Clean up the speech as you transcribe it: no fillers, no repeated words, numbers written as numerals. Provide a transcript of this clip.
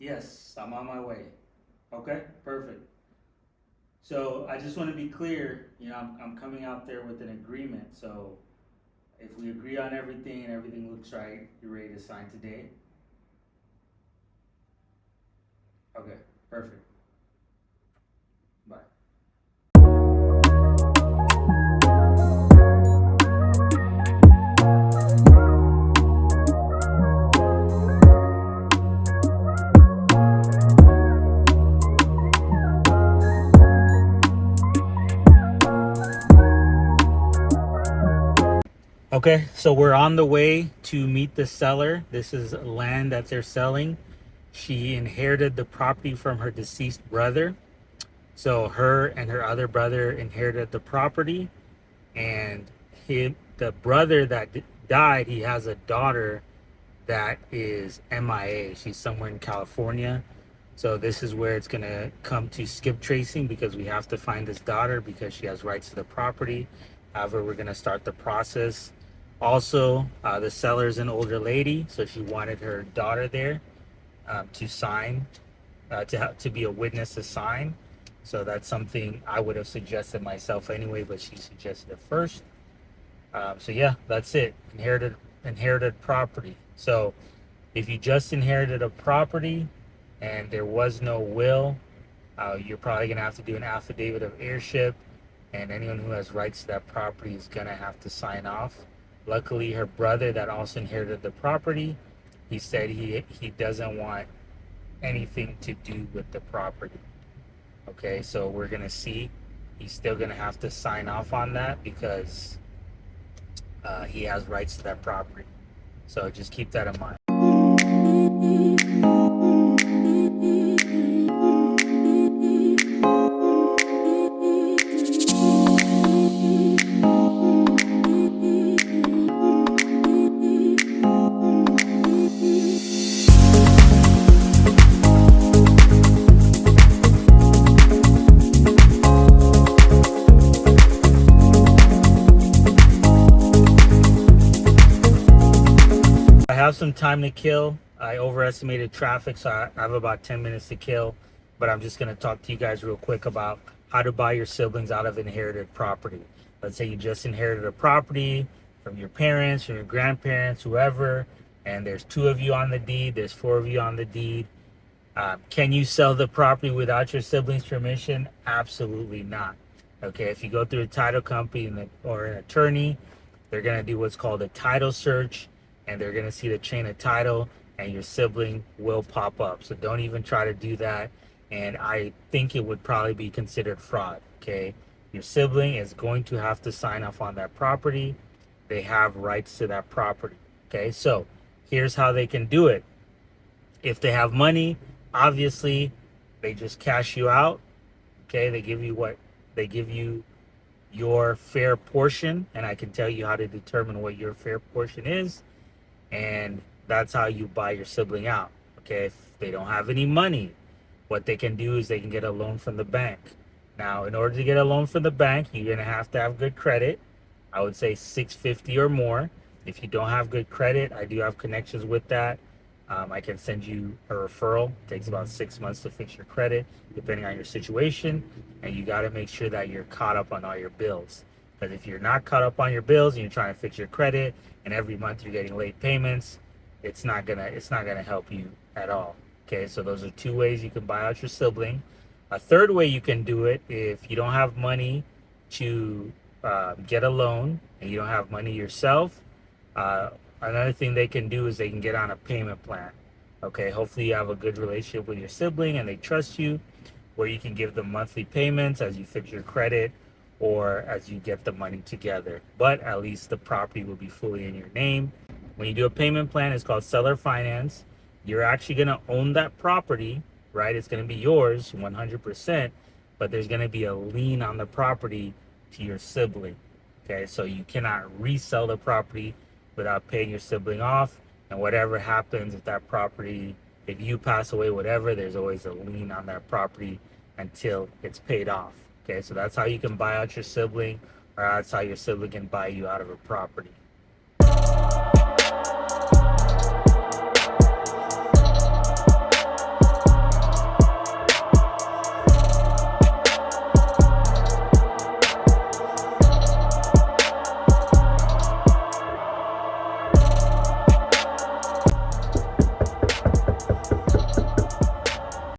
Yes, I'm on my way. Okay, perfect. So I just want to be clear, I'm coming out there with an agreement. So if we agree on everything and everything looks right, you're ready to sign today? Okay, perfect. Bye. Okay, so we're on the way to meet the seller. This is land that they're selling. She inherited the property from her deceased brother. So her and her other brother inherited the property, and the brother that died, he has a daughter that is MIA. She's somewhere in California. So this is where it's gonna come to skip tracing, because we have to find this daughter because she has rights to the property. However, we're gonna start the process. Also, the seller is an older lady, so she wanted her daughter there to sign, to be a witness to sign. So that's something I would have suggested myself anyway, but she suggested it first. So yeah, that's it. Inherited property. So if you just inherited a property and there was no will, you're probably gonna have to do an affidavit of heirship, and anyone who has rights to that property is gonna have to sign off. Luckily, her brother that also inherited the property, he said he doesn't want anything to do with the property. Okay, so we're gonna see. He's still gonna have to sign off on that because he has rights to that property. So just keep that in mind. I have some time to kill. I overestimated traffic, so I have about 10 minutes to kill. But I'm just going to talk to you guys real quick about how to buy your siblings out of inherited property. Let's say you just inherited a property from your parents, from your grandparents, whoever, and there's 2 of you on the deed, there's 4 of you on the deed. Can you sell the property without your siblings' permission? Absolutely not. Okay, if you go through a title company or an attorney, they're going to do what's called a title search, and they're going to see the chain of title, and your sibling will pop up. So don't even try to do that. And I think it would probably be considered fraud. Okay, your sibling is going to have to sign off on that property. They have rights to that property. Okay, so here's how they can do it. If they have money, obviously they just cash you out. Okay, they give you your fair portion, and I can tell you how to determine what your fair portion is, and that's how you buy your sibling out. Okay, if they don't have any money, what they can do is they can get a loan from the bank. Now, in order to get a loan from the bank, you're gonna have to have good credit. I would say 650 or more. If you don't have good credit, I do have connections with that. I can send you a referral. It takes about 6 months to fix your credit, depending on your situation. And you got to make sure that you're caught up on all your bills. Because if you're not caught up on your bills and you're trying to fix your credit, and every month you're getting late payments, it's not gonna help you at all. Okay, so those are 2 ways you can buy out your sibling. A third way you can do it, if you don't have money to get a loan and you don't have money yourself. Another thing they can do is they can get on a payment plan. Okay, hopefully you have a good relationship with your sibling and they trust you, where you can give them monthly payments as you fix your credit or as you get the money together. But at least the property will be fully in your name. When you do a payment plan, it's called seller finance. You're actually going to own that property, right? It's going to be yours 100%, but there's going to be a lien on the property to your sibling. Okay, so you cannot resell the property without paying your sibling off, and whatever happens if that property, if you pass away, whatever, there's always a lien on that property until it's paid off. Okay, so that's how you can buy out your sibling, or that's how your sibling can buy you out of a property.